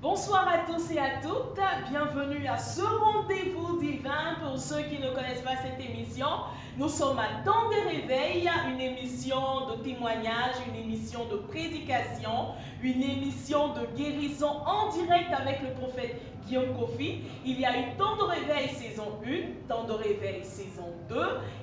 Bonsoir à tous et à toutes, bienvenue à ce rendez-vous divin. Pour ceux qui ne connaissent pas cette émission, nous sommes à Temps de Réveil, une émission de témoignage, une émission de prédication, une émission de guérison en direct avec le prophète Guillaume Kofi. Il y a eu Temps de Réveil saison 1, Temps de Réveil saison 2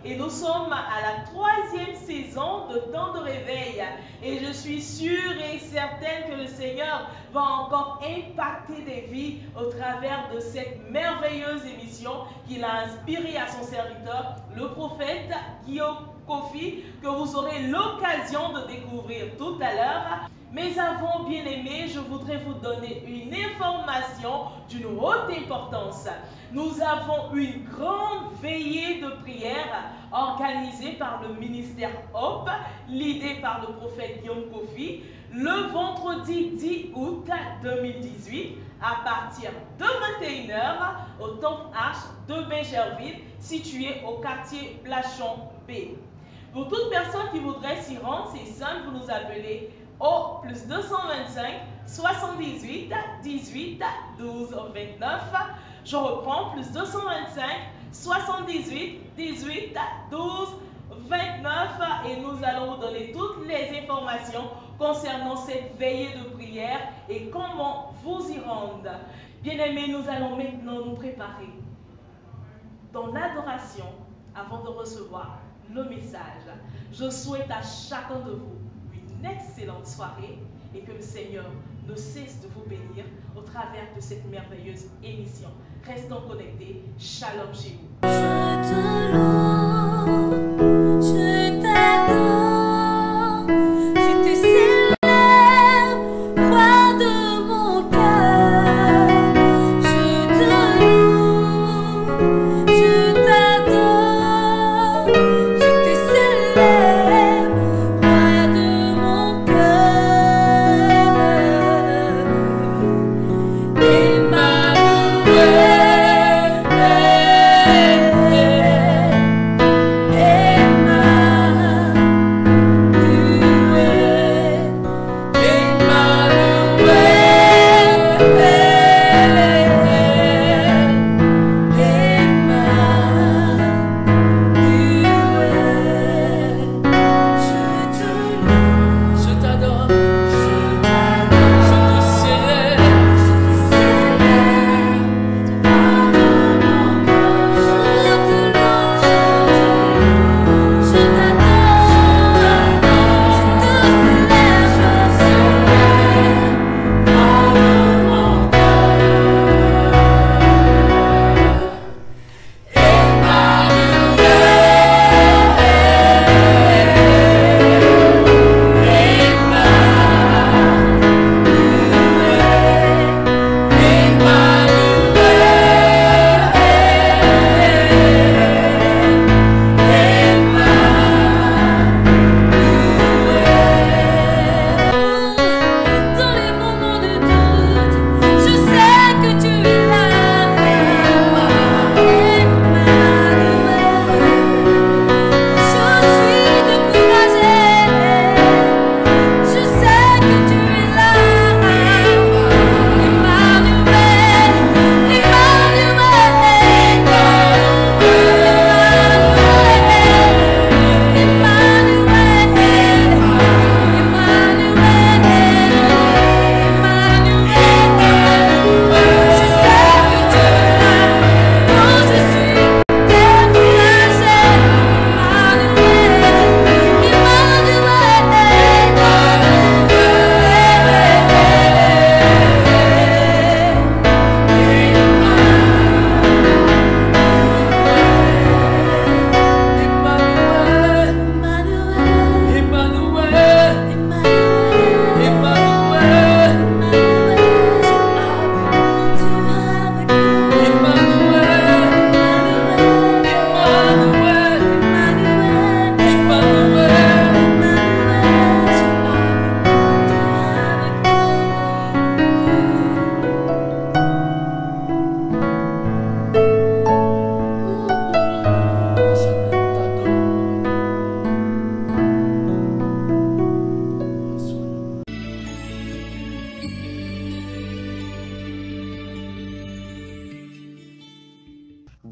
et nous sommes à la 3e saison de Temps de Réveil. Et je suis sûre et certaine que le Seigneur va encore impacter des vies au travers de cette merveilleuse émission qu'il a inspirée à son serviteur, le prophète Guillaume Kofi, que vous aurez l'occasion de découvrir tout à l'heure. Mais avant, bien aimés, je voudrais vous donner une information d'une haute importance. Nous avons une grande veillée de prière organisée par le ministère Hope, l'idée par le prophète Guillaume Kofi, le vendredi 10 août 2018 à partir de 21h au Temple H de Bingerville, situé au quartier Plachon B. Pour toute personne qui voudrait s'y rendre, c'est simple, vous nous appelez au plus 225 78 18 12 29. Je reprends, plus 225 78 18 12 29 et nous allons vous donner toutes les informations concernant cette veillée de prière et comment vous y rendre. Bien-aimés, nous allons maintenant nous préparer dans l'adoration avant de recevoir le message. Je souhaite à chacun de vous une excellente soirée et que le Seigneur ne cesse de vous bénir au travers de cette merveilleuse émission. Restons connectés. Shalom chez vous. Je te loue, je t'adore, je te célèbre, roi de mon cœur. Je te loue, je t'adore, je te célèbre, roi de mon cœur. Emmanuel.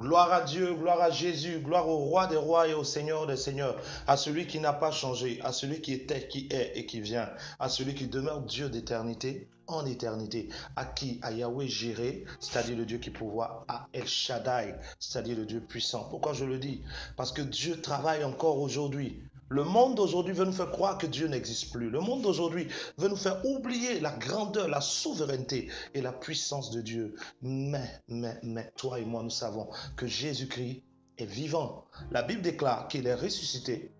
Gloire à Dieu, gloire à Jésus, gloire au roi des rois et au Seigneur des seigneurs, à celui qui n'a pas changé, à celui qui était, qui est et qui vient, à celui qui demeure Dieu d'éternité en éternité, à qui? À Yahweh Jireh, c'est-à-dire le Dieu qui pourvoit, à El Shaddai, c'est-à-dire le Dieu puissant. Pourquoi je le dis? Parce que Dieu travaille encore aujourd'hui. Le monde d'aujourd'hui veut nous faire croire que Dieu n'existe plus. Le monde d'aujourd'hui veut nous faire oublier la grandeur, la souveraineté et la puissance de Dieu. Mais, toi et moi, nous savons que Jésus-Christ est vivant. La Bible déclare qu'il est ressuscité.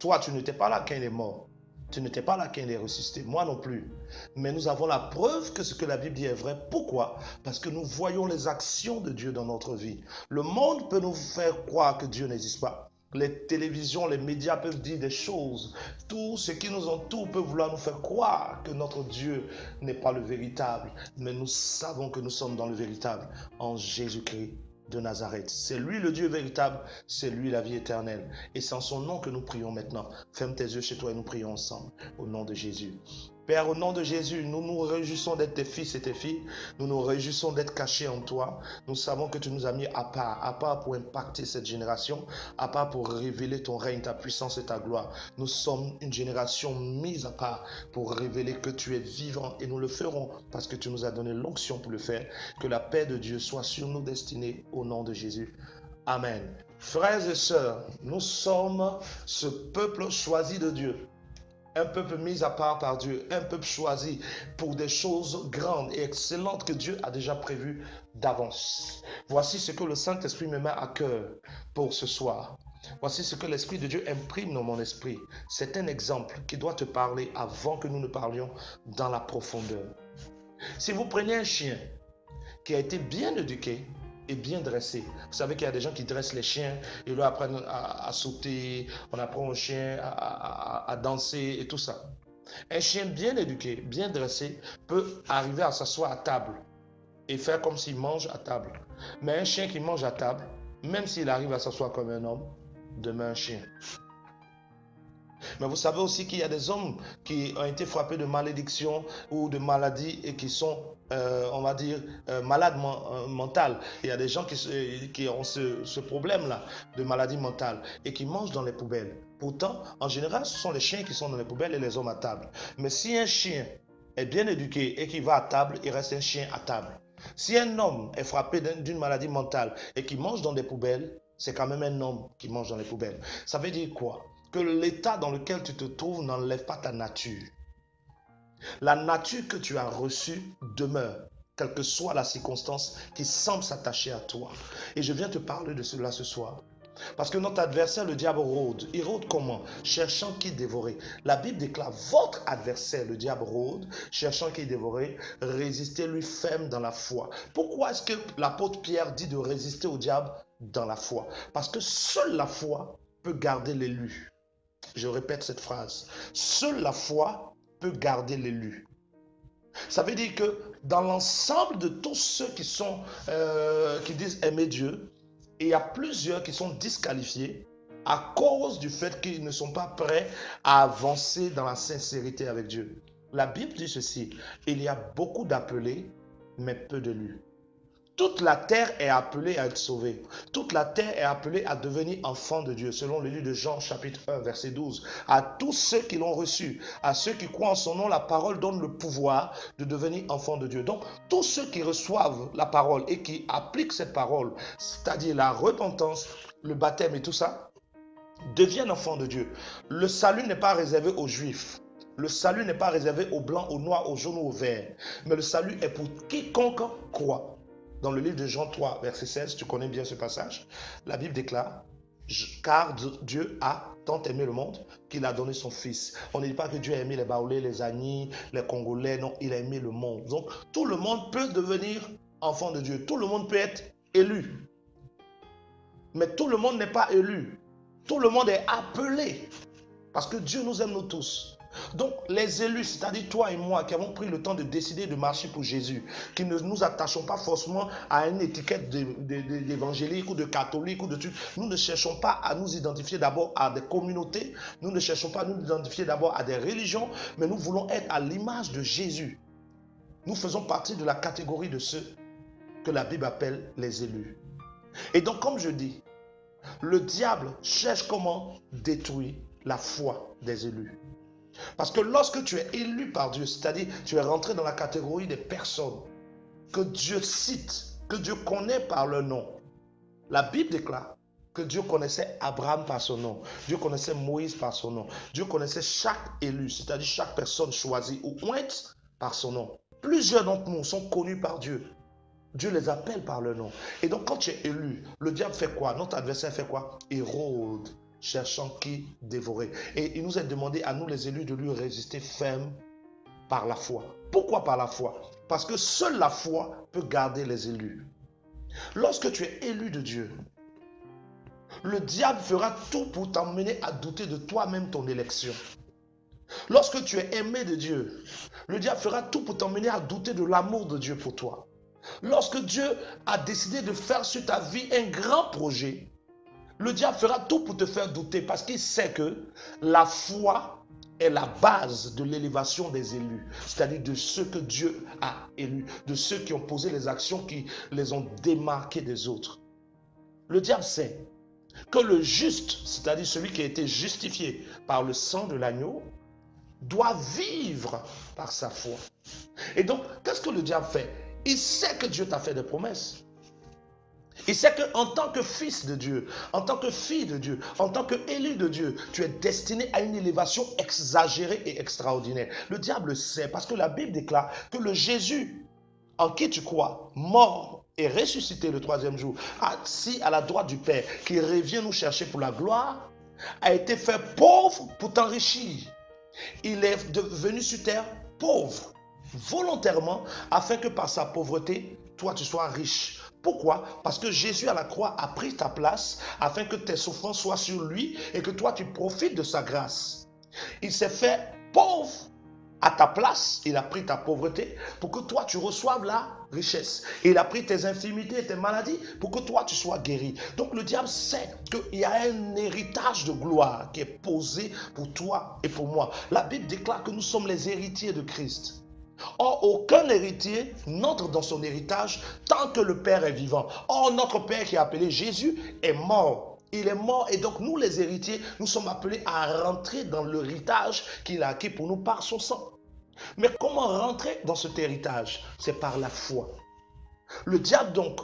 Toi, tu n'étais pas là quand il est mort. Tu n'étais pas là quand il est ressuscité. Moi non plus. Mais nous avons la preuve que ce que la Bible dit est vrai. Pourquoi? Parce que nous voyons les actions de Dieu dans notre vie. Le monde peut nous faire croire que Dieu n'existe pas. Les télévisions, les médias peuvent dire des choses. Tout ce qui nous entoure peut vouloir nous faire croire que notre Dieu n'est pas le véritable. Mais nous savons que nous sommes dans le véritable, en Jésus-Christ de Nazareth. C'est lui le Dieu véritable, c'est lui la vie éternelle. Et c'est en son nom que nous prions maintenant. Ferme tes yeux chez toi et nous prions ensemble, au nom de Jésus. Père, au nom de Jésus, nous nous réjouissons d'être tes fils et tes filles. Nous nous réjouissons d'être cachés en toi. Nous savons que tu nous as mis à part pour impacter cette génération, à part pour révéler ton règne, ta puissance et ta gloire. Nous sommes une génération mise à part pour révéler que tu es vivant et nous le ferons parce que tu nous as donné l'onction pour le faire. Que la paix de Dieu soit sur nos destinées au nom de Jésus. Amen. Frères et sœurs, nous sommes ce peuple choisi de Dieu. Un peuple mis à part par Dieu, un peuple choisi pour des choses grandes et excellentes que Dieu a déjà prévues d'avance. Voici ce que le Saint-Esprit me met à cœur pour ce soir. Voici ce que l'Esprit de Dieu imprime dans mon esprit. C'est un exemple qui doit te parler avant que nous ne parlions dans la profondeur. Si vous prenez un chien qui a été bien éduqué, et bien dressé. Vous savez qu'il y a des gens qui dressent les chiens et leur apprennent à sauter, on apprend au chien à danser et tout ça. Un chien bien éduqué, bien dressé, peut arriver à s'asseoir à table et faire comme s'il mange à table. Mais un chien qui mange à table, même s'il arrive à s'asseoir comme un homme, demeure un chien. Mais vous savez aussi qu'il y a des hommes qui ont été frappés de malédiction ou de maladie et qui sont, on va dire, malades mentales. Il y a des gens qui ont ce problème-là de maladie mentale et qui mangent dans les poubelles. Pourtant, en général, ce sont les chiens qui sont dans les poubelles et les hommes à table. Mais si un chien est bien éduqué et qui va à table, il reste un chien à table. Si un homme est frappé d'une maladie mentale et qui mange dans des poubelles, c'est quand même un homme qui mange dans les poubelles. Ça veut dire quoi? Que l'état dans lequel tu te trouves n'enlève pas ta nature. La nature que tu as reçue demeure, quelle que soit la circonstance qui semble s'attacher à toi. Et je viens te parler de cela ce soir. Parce que notre adversaire, le diable, rôde. Il rôde comment? Cherchant qui dévorer. La Bible déclare, votre adversaire, le diable, rôde, cherchant qui dévorer, résistez-lui ferme dans la foi. Pourquoi est-ce que l'apôtre Pierre dit de résister au diable dans la foi? Parce que seule la foi peut garder l'élu. Je répète cette phrase. Seule la foi peut garder l'élu. Ça veut dire que dans l'ensemble de tous ceux qui disent aimer Dieu, il y a plusieurs qui sont disqualifiés à cause du fait qu'ils ne sont pas prêts à avancer dans la sincérité avec Dieu. La Bible dit ceci, il y a beaucoup d'appelés, mais peu d'élus. Toute la terre est appelée à être sauvée. Toute la terre est appelée à devenir enfant de Dieu, selon le livre de Jean, chapitre 1, verset 12. À tous ceux qui l'ont reçu, à ceux qui croient en son nom, la parole donne le pouvoir de devenir enfant de Dieu. Donc, tous ceux qui reçoivent la parole et qui appliquent cette parole, c'est-à-dire la repentance, le baptême et tout ça, deviennent enfants de Dieu. Le salut n'est pas réservé aux Juifs. Le salut n'est pas réservé aux Blancs, aux Noirs, aux jaunes ou aux verts. Mais le salut est pour quiconque croit. Dans le livre de Jean 3, verset 16, tu connais bien ce passage, la Bible déclare, car Dieu a tant aimé le monde qu'il a donné son Fils. On ne dit pas que Dieu a aimé les Baoulés, les Agnis, les Congolais, non, il a aimé le monde. Donc, tout le monde peut devenir enfant de Dieu. Tout le monde peut être élu. Mais tout le monde n'est pas élu. Tout le monde est appelé. Parce que Dieu nous aime nous tous. Donc les élus, c'est-à-dire toi et moi qui avons pris le temps de décider de marcher pour Jésus, qui ne nous attachons pas forcément à une étiquette d'évangélique ou de catholique ou de truc. Nous ne cherchons pas à nous identifier d'abord à des communautés, nous ne cherchons pas à nous identifier d'abord à des religions, mais nous voulons être à l'image de Jésus. Nous faisons partie de la catégorie de ceux que la Bible appelle les élus. Et donc, comme je dis, le diable cherche comment détruire la foi des élus. Parce que lorsque tu es élu par Dieu, c'est-à-dire tu es rentré dans la catégorie des personnes que Dieu cite, que Dieu connaît par leur nom. La Bible déclare que Dieu connaissait Abraham par son nom, Dieu connaissait Moïse par son nom, Dieu connaissait chaque élu, c'est-à-dire chaque personne choisie ou ointe par son nom. Plusieurs d'entre nous sont connus par Dieu. Dieu les appelle par leur nom. Et donc quand tu es élu, le diable fait quoi? Notre adversaire fait quoi? Il rôde, cherchant qui dévorer. Et il nous est demandé à nous les élus de lui résister ferme par la foi. Pourquoi par la foi? Parce que seule la foi peut garder les élus. Lorsque tu es élu de Dieu, le diable fera tout pour t'emmener à douter de toi-même ton élection. Lorsque tu es aimé de Dieu, le diable fera tout pour t'emmener à douter de l'amour de Dieu pour toi. Lorsque Dieu a décidé de faire sur ta vie un grand projet, le diable fera tout pour te faire douter parce qu'il sait que la foi est la base de l'élévation des élus, c'est-à-dire de ceux que Dieu a élus, de ceux qui ont posé les actions qui les ont démarqués des autres. Le diable sait que le juste, c'est-à-dire celui qui a été justifié par le sang de l'agneau, doit vivre par sa foi. Et donc, qu'est-ce que le diable fait? Il sait que Dieu t'a fait des promesses. Il sait qu'en tant que fils de Dieu, en tant que fille de Dieu, en tant qu'élu de Dieu, tu es destiné à une élévation exagérée et extraordinaire. Le diable le sait parce que la Bible déclare que le Jésus en qui tu crois, mort et ressuscité le troisième jour, assis à la droite du Père, qui revient nous chercher pour la gloire, a été fait pauvre pour t'enrichir. Il est venu sur terre pauvre, volontairement, afin que par sa pauvreté, toi tu sois riche. Pourquoi? Parce que Jésus à la croix a pris ta place, afin que tes souffrances soient sur lui et que toi tu profites de sa grâce. Il s'est fait pauvre à ta place, il a pris ta pauvreté pour que toi tu reçoives la richesse. Il a pris tes infirmités et tes maladies pour que toi tu sois guéri. Donc le diable sait qu'il y a un héritage de gloire qui est posé pour toi et pour moi. La Bible déclare que nous sommes les héritiers de Christ. Or, aucun héritier n'entre dans son héritage tant que le Père est vivant. Or, notre Père qui est appelé Jésus est mort. Il est mort et donc nous les héritiers, nous sommes appelés à rentrer dans l'héritage qu'il a acquis pour nous par son sang. Mais comment rentrer dans cet héritage? C'est par la foi. Le diable donc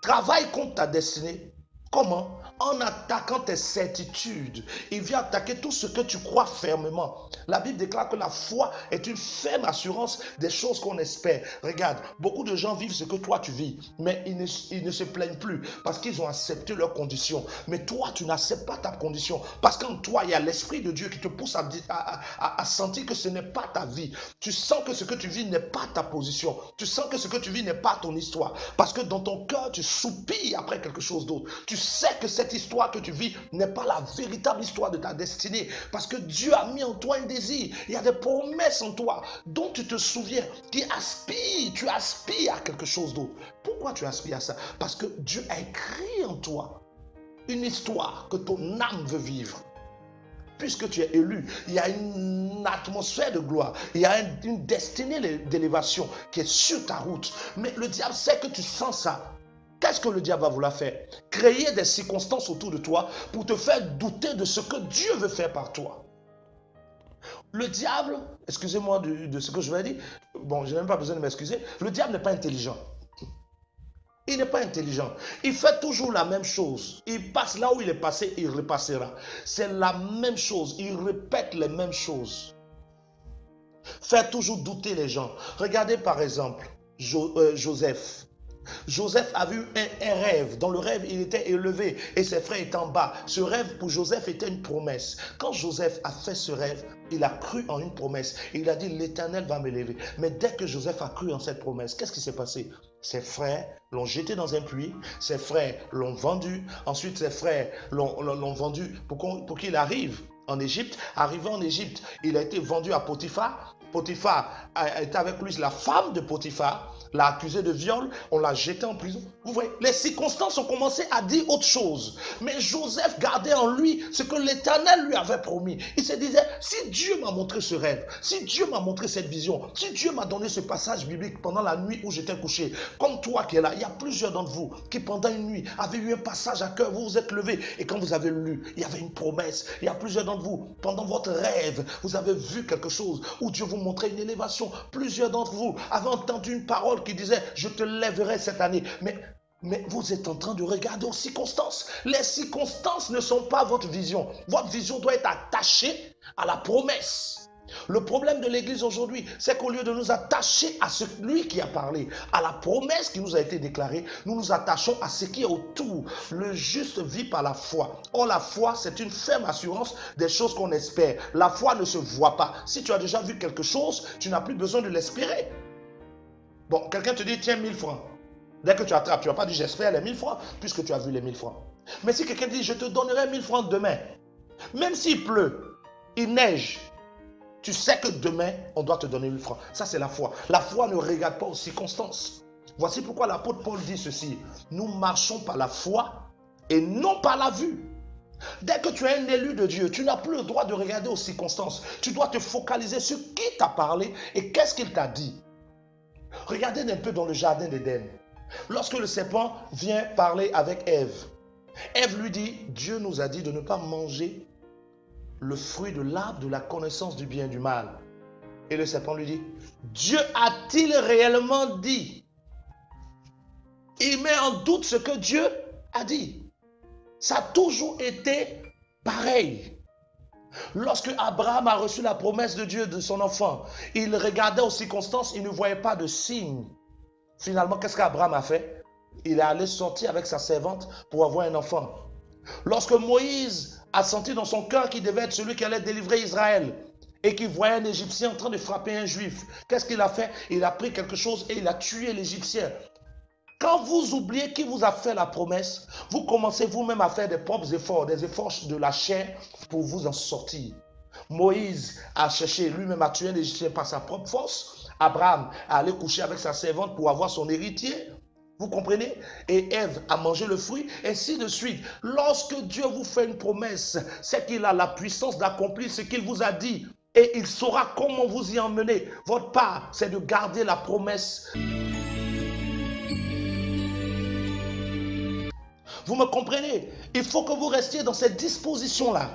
travaille contre ta destinée. Comment? En attaquant tes certitudes. Il vient attaquer tout ce que tu crois fermement. La Bible déclare que la foi est une ferme assurance des choses qu'on espère. Regarde, beaucoup de gens vivent ce que toi tu vis, mais ils ne se plaignent plus parce qu'ils ont accepté leurs conditions. Mais toi, tu n'acceptes pas ta condition parce qu'en toi, il y a l'Esprit de Dieu qui te pousse à sentir que ce n'est pas ta vie. Tu sens que ce que tu vis n'est pas ta position. Tu sens que ce que tu vis n'est pas ton histoire. Parce que dans ton cœur, tu soupires après quelque chose d'autre. Tu sais que cette histoire que tu vis n'est pas la véritable histoire de ta destinée. Parce que Dieu a mis en toi un désir. Il y a des promesses en toi dont tu te souviens, qui aspirent. Tu aspires à quelque chose d'autre. Pourquoi tu aspires à ça? Parce que Dieu a écrit en toi une histoire que ton âme veut vivre. Puisque tu es élu, il y a une atmosphère de gloire, il y a une destinée d'élévation qui est sur ta route. Mais le diable sait que tu sens ça. Qu'est-ce que le diable va vouloir faire? Créer des circonstances autour de toi pour te faire douter de ce que Dieu veut faire par toi. Le diable, excusez-moi de ce que je vais dire, bon, je n'ai même pas besoin de m'excuser, le diable n'est pas intelligent. Il n'est pas intelligent. Il fait toujours la même chose. Il passe là où il est passé, il repassera. C'est la même chose. Il répète les mêmes choses. Faire toujours douter les gens. Regardez par exemple Joseph. Joseph a vu un rêve. Dans le rêve, il était élevé et ses frères étaient en bas. Ce rêve pour Joseph était une promesse. Quand Joseph a fait ce rêve, il a cru en une promesse. Il a dit, l'Éternel va m'élever. Mais dès que Joseph a cru en cette promesse, qu'est-ce qui s'est passé? Ses frères l'ont jeté dans un puits. Ses frères l'ont vendu. Ensuite, ses frères l'ont vendu pour qu'il arrive en Égypte. Arrivé en Égypte, il a été vendu à Potiphar. Potiphar a été avec lui, la femme de Potiphar l'a accusé de viol, on l'a jeté en prison. Vous voyez, les circonstances ont commencé à dire autre chose. Mais Joseph gardait en lui ce que l'Éternel lui avait promis. Il se disait, si Dieu m'a montré ce rêve, si Dieu m'a montré cette vision, si Dieu m'a donné ce passage biblique pendant la nuit où j'étais couché, comme toi qui es là, il y a plusieurs d'entre vous qui pendant une nuit avaient eu un passage à cœur, vous vous êtes levés et quand vous avez lu, il y avait une promesse. Il y a plusieurs d'entre vous, pendant votre rêve, vous avez vu quelque chose où Dieu vous montrait une élévation. Plusieurs d'entre vous avaient entendu une parole qui disait, je te lèverai cette année. Mais vous êtes en train de regarder aux circonstances. Les circonstances ne sont pas votre vision. Votre vision doit être attachée à la promesse. Le problème de l'église aujourd'hui, c'est qu'au lieu de nous attacher à celui qui a parlé, à la promesse qui nous a été déclarée, nous nous attachons à ce qui est autour. Le juste vit par la foi. Or, la foi, c'est une ferme assurance des choses qu'on espère. La foi ne se voit pas. Si tu as déjà vu quelque chose, tu n'as plus besoin de l'espérer. Bon, quelqu'un te dit, tiens, 1000 francs. Dès que tu attrapes, tu ne vas pas dire, j'espère les 1000 francs, puisque tu as vu les 1000 francs. Mais si quelqu'un dit, je te donnerai 1000 francs demain, même s'il pleut, il neige, tu sais que demain, on doit te donner 1000 francs. Ça, c'est la foi. La foi ne regarde pas aux circonstances. Voici pourquoi l'apôtre Paul dit ceci. Nous marchons par la foi et non par la vue. Dès que tu es un élu de Dieu, tu n'as plus le droit de regarder aux circonstances. Tu dois te focaliser sur qui t'a parlé et qu'est-ce qu'il t'a dit. Regardez un peu dans le jardin d'Éden. Lorsque le serpent vient parler avec Ève, Ève lui dit, Dieu nous a dit de ne pas manger le fruit de l'arbre de la connaissance du bien et du mal. Et le serpent lui dit, Dieu a-t-il réellement dit? Il met en doute ce que Dieu a dit. Ça a toujours été pareil. Lorsque Abraham a reçu la promesse de Dieu de son enfant, il regardait aux circonstances, il ne voyait pas de signe. Finalement, qu'est-ce qu'Abraham a fait? Il est allé sortir avec sa servante pour avoir un enfant. Lorsque Moïse a senti dans son cœur qu'il devait être celui qui allait délivrer Israël et qu'il voyait un Égyptien en train de frapper un Juif, qu'est-ce qu'il a fait? Il a pris quelque chose et il a tué l'Égyptien. Quand vous oubliez qui vous a fait la promesse, vous commencez vous-même à faire des propres efforts, des efforts de la chair pour vous en sortir. Moïse a cherché lui-même à tuer un Égyptien par sa propre force. Abraham a allé coucher avec sa servante pour avoir son héritier. Vous comprenez? Et Ève a mangé le fruit, ainsi de suite. Lorsque Dieu vous fait une promesse, c'est qu'il a la puissance d'accomplir ce qu'il vous a dit. Et il saura comment vous y emmener. Votre part, c'est de garder la promesse. Vous me comprenez? Il faut que vous restiez dans cette disposition-là.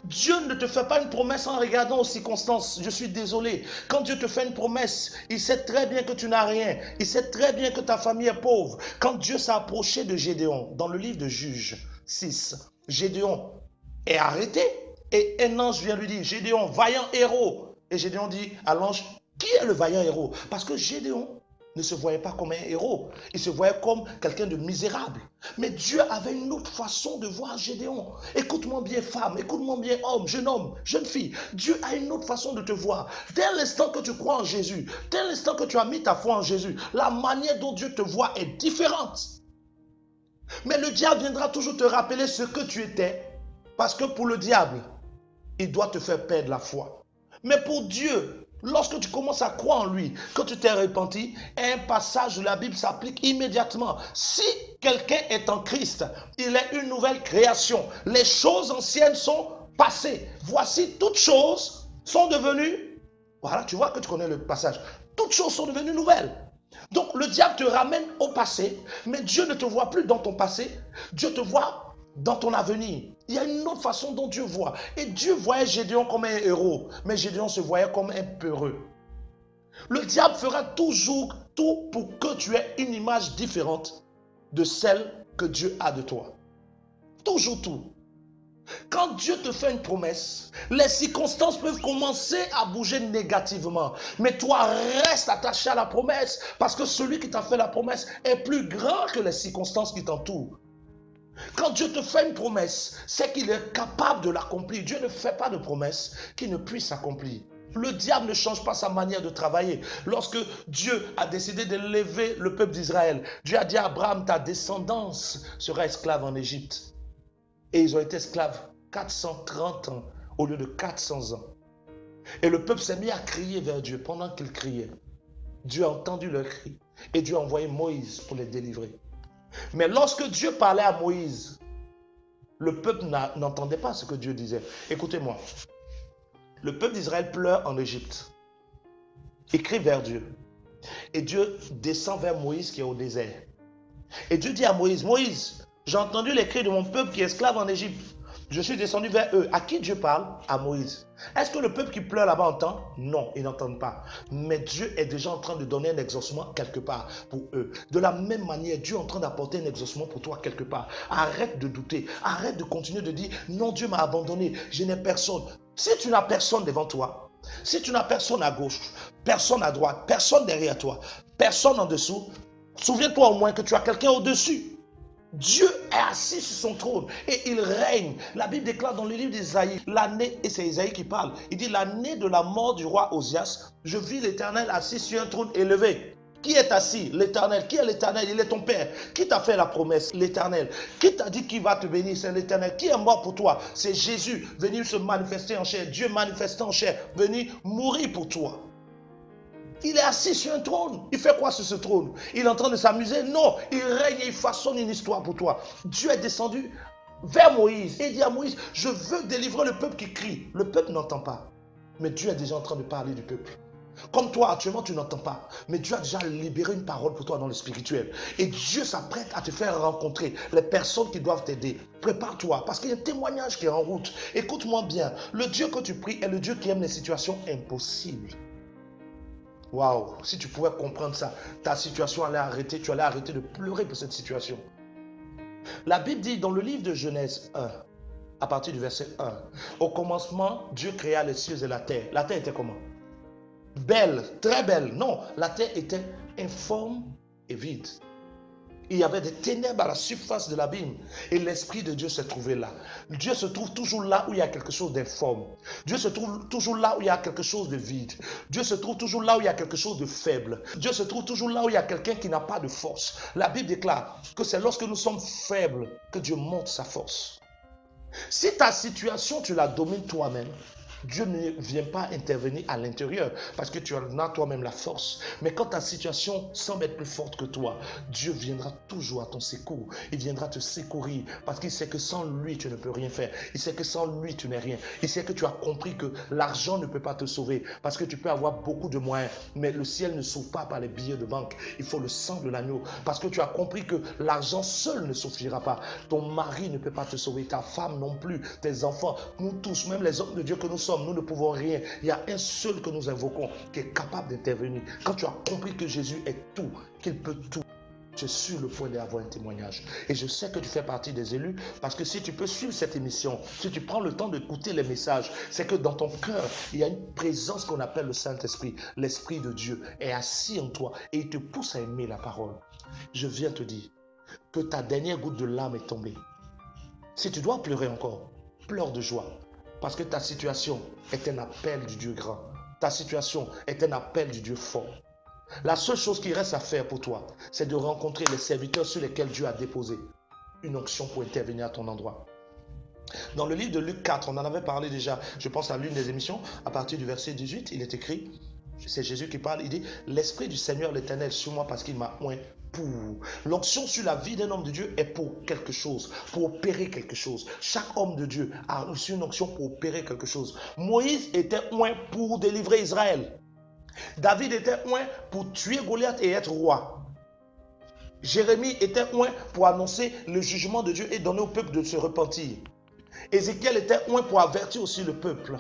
Dieu ne te fait pas une promesse en regardant aux circonstances. Je suis désolé. Quand Dieu te fait une promesse, il sait très bien que tu n'as rien. Il sait très bien que ta famille est pauvre. Quand Dieu s'est approché de Gédéon, dans le livre de Juges 6, Gédéon est arrêté et un ange vient lui dire, Gédéon, vaillant héros. Et Gédéon dit à l'ange, qui est le vaillant héros? Parce que Gédéon ne se voyait pas comme un héros. Il se voyait comme quelqu'un de misérable. Mais Dieu avait une autre façon de voir Gédéon. Écoute-moi bien femme, écoute-moi bien homme, jeune fille. Dieu a une autre façon de te voir. Dès l'instant que tu crois en Jésus, dès l'instant que tu as mis ta foi en Jésus, la manière dont Dieu te voit est différente. Mais le diable viendra toujours te rappeler ce que tu étais. Parce que pour le diable, il doit te faire perdre la foi. Mais pour Dieu, lorsque tu commences à croire en lui, que tu t'es repenti, un passage de la Bible s'applique immédiatement. Si quelqu'un est en Christ, il est une nouvelle création. Les choses anciennes sont passées. Voici, toutes choses sont devenues... Voilà, tu vois que tu connais le passage. Toutes choses sont devenues nouvelles. Donc le diable te ramène au passé, mais Dieu ne te voit plus dans ton passé. Dieu te voit dans ton avenir. Il y a une autre façon dont Dieu voit. Et Dieu voyait Gédéon comme un héros, mais Gédéon se voyait comme un peureux. Le diable fera toujours tout pour que tu aies une image différente de celle que Dieu a de toi. Toujours tout. Quand Dieu te fait une promesse, les circonstances peuvent commencer à bouger négativement. Mais toi, reste attaché à la promesse, parce que celui qui t'a fait la promesse est plus grand que les circonstances qui t'entourent. Quand Dieu te fait une promesse, c'est qu'il est capable de l'accomplir. Dieu ne fait pas de promesse qu'il ne puisse accomplir. Le diable ne change pas sa manière de travailler. Lorsque Dieu a décidé d'élever le peuple d'Israël, Dieu a dit à Abraham, ta descendance sera esclave en Égypte. Et ils ont été esclaves 430 ans au lieu de 400 ans. Et le peuple s'est mis à crier vers Dieu. Pendant qu'il criait, Dieu a entendu leur cri. Et Dieu a envoyé Moïse pour les délivrer. Mais lorsque Dieu parlait à Moïse, le peuple n'entendait pas ce que Dieu disait. Écoutez-moi. Le peuple d'Israël pleure en Égypte. Il crie vers Dieu. Et Dieu descend vers Moïse qui est au désert. Et Dieu dit à Moïse, Moïse, j'ai entendu les cris de mon peuple qui est esclave en Égypte. Je suis descendu vers eux. À qui Dieu parle? À Moïse. Est-ce que le peuple qui pleure là-bas entend? Non, ils n'entendent pas. Mais Dieu est déjà en train de donner un exaucement quelque part pour eux. De la même manière, Dieu est en train d'apporter un exaucement pour toi quelque part. Arrête de douter. Arrête de continuer de dire, non, Dieu m'a abandonné. Je n'ai personne. Si tu n'as personne devant toi, si tu n'as personne à gauche, personne à droite, personne derrière toi, personne en dessous, souviens-toi au moins que tu as quelqu'un au-dessus. Dieu est assis sur son trône et il règne. La Bible déclare dans le livre d'Ésaïe, l'année, et c'est Ésaïe qui parle, il dit l'année de la mort du roi Osias, je vis l'Éternel assis sur un trône élevé. Qui est assis? L'Éternel. Qui est l'Éternel? Il est ton Père. Qui t'a fait la promesse? L'Éternel. Qui t'a dit qu'il va te bénir? C'est l'Éternel. Qui est mort pour toi? C'est Jésus, venu se manifester en chair. Dieu manifesté en chair, venu mourir pour toi. Il est assis sur un trône. Il fait quoi sur ce trône? Il est en train de s'amuser? Non, il règne et il façonne une histoire pour toi. Dieu est descendu vers Moïse et dit à Moïse, je veux délivrer le peuple qui crie. Le peuple n'entend pas. Mais Dieu est déjà en train de parler du peuple. Comme toi, actuellement, tu n'entends pas. Mais Dieu a déjà libéré une parole pour toi dans le spirituel. Et Dieu s'apprête à te faire rencontrer les personnes qui doivent t'aider. Prépare-toi, parce qu'il y a un témoignage qui est en route. Écoute-moi bien. Le Dieu que tu pries est le Dieu qui aime les situations impossibles. Waouh, si tu pouvais comprendre ça, ta situation allait arrêter, tu allais arrêter de pleurer pour cette situation. La Bible dit dans le livre de Genèse 1, à partir du verset 1, au commencement, Dieu créa les cieux et la terre. La terre était comment? Belle, très belle. Non, la terre était informe et vide. Il y avait des ténèbres à la surface de l'abîme et l'Esprit de Dieu se trouvait là. Dieu se trouve toujours là où il y a quelque chose d'informe. Dieu se trouve toujours là où il y a quelque chose de vide. Dieu se trouve toujours là où il y a quelque chose de faible. Dieu se trouve toujours là où il y a quelqu'un qui n'a pas de force. La Bible déclare que c'est lorsque nous sommes faibles que Dieu montre sa force. Si ta situation, tu la domines toi-même, Dieu ne vient pas intervenir à l'intérieur parce que tu en as toi-même la force. Mais quand ta situation semble être plus forte que toi, Dieu viendra toujours à ton secours. Il viendra te secourir parce qu'il sait que sans lui, tu ne peux rien faire. Il sait que sans lui, tu n'es rien. Il sait que tu as compris que l'argent ne peut pas te sauver parce que tu peux avoir beaucoup de moyens. Mais le ciel ne s'ouvre pas par les billets de banque. Il faut le sang de l'agneau parce que tu as compris que l'argent seul ne suffira pas. Ton mari ne peut pas te sauver, ta femme non plus, tes enfants, nous tous, même les hommes de Dieu que nous sommes. Nous ne pouvons rien. Il y a un seul que nous invoquons qui est capable d'intervenir. Quand tu as compris que Jésus est tout, qu'il peut tout, tu es sur le point d'avoir un témoignage. Et je sais que tu fais partie des élus parce que si tu peux suivre cette émission, si tu prends le temps d'écouter les messages, c'est que dans ton cœur, il y a une présence qu'on appelle le Saint-Esprit. L'Esprit de Dieu est assis en toi et il te pousse à aimer la parole. Je viens te dire que ta dernière goutte de larmes est tombée. Si tu dois pleurer encore, pleure de joie. Parce que ta situation est un appel du Dieu grand. Ta situation est un appel du Dieu fort. La seule chose qui reste à faire pour toi, c'est de rencontrer les serviteurs sur lesquels Dieu a déposé une onction pour intervenir à ton endroit. Dans le livre de Luc 4, on en avait parlé déjà, je pense à l'une des émissions, à partir du verset 18, il est écrit, c'est Jésus qui parle, il dit « L'Esprit du Seigneur l'Éternel sur moi parce qu'il m'a oint pour. » L'onction sur la vie d'un homme de Dieu est pour quelque chose, pour opérer quelque chose. Chaque homme de Dieu a reçu une onction pour opérer quelque chose. Moïse était oint pour délivrer Israël. David était oint pour tuer Goliath et être roi. Jérémie était oint pour annoncer le jugement de Dieu et donner au peuple de se repentir. Ézéchiel était oint pour avertir aussi le peuple.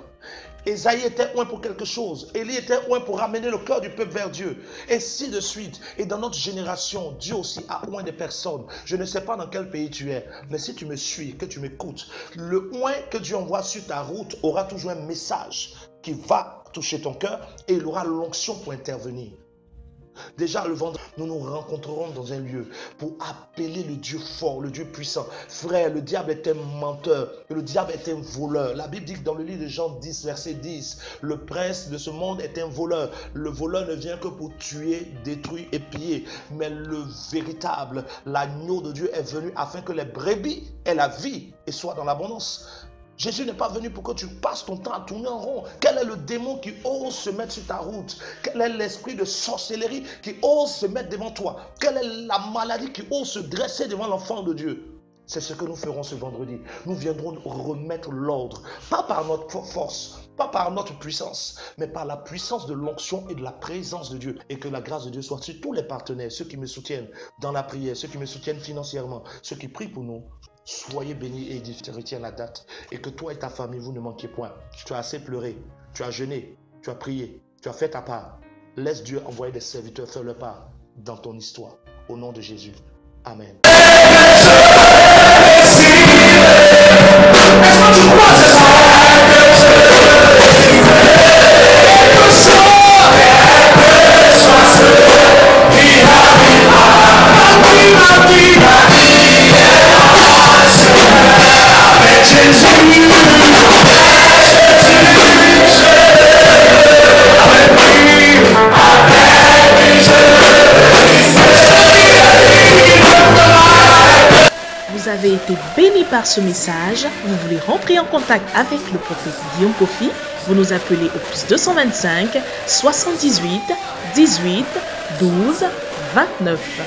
Ésaïe était oint pour quelque chose. Élie était oint pour ramener le cœur du peuple vers Dieu. Et ainsi de suite. Et dans notre génération, Dieu aussi a oint des personnes. Je ne sais pas dans quel pays tu es, mais si tu me suis, que tu m'écoutes, le oint que Dieu envoie sur ta route aura toujours un message qui va toucher ton cœur et il aura l'onction pour intervenir. Déjà le vendredi, nous nous rencontrerons dans un lieu pour appeler le Dieu fort, le Dieu puissant. Frère, le diable est un menteur, le diable est un voleur. La Bible dit que dans le livre de Jean 10, verset 10, le prince de ce monde est un voleur. Le voleur ne vient que pour tuer, détruire et piller. Mais le véritable, l'agneau de Dieu est venu afin que les brebis aient la vie et soient dans l'abondance. Jésus n'est pas venu pour que tu passes ton temps à tourner en rond. Quel est le démon qui ose se mettre sur ta route? Quel est l'esprit de sorcellerie qui ose se mettre devant toi? Quelle est la maladie qui ose se dresser devant l'enfant de Dieu? C'est ce que nous ferons ce vendredi. Nous viendrons remettre l'ordre, pas par notre force, pas par notre puissance, mais par la puissance de l'onction et de la présence de Dieu. Et que la grâce de Dieu soit sur tous les partenaires, ceux qui me soutiennent dans la prière, ceux qui me soutiennent financièrement, ceux qui prient pour nous. Soyez bénis et retiens la date. Et que toi et ta famille, vous ne manquiez point. Tu as assez pleuré, tu as jeûné, tu as prié, tu as fait ta part. Laisse Dieu envoyer des serviteurs faire leur part dans ton histoire. Au nom de Jésus. Amen. Vous avez été béni par ce message, vous voulez rentrer en contact avec le prophète Guillaume Kofi, vous nous appelez au plus 225 78 18 12 29.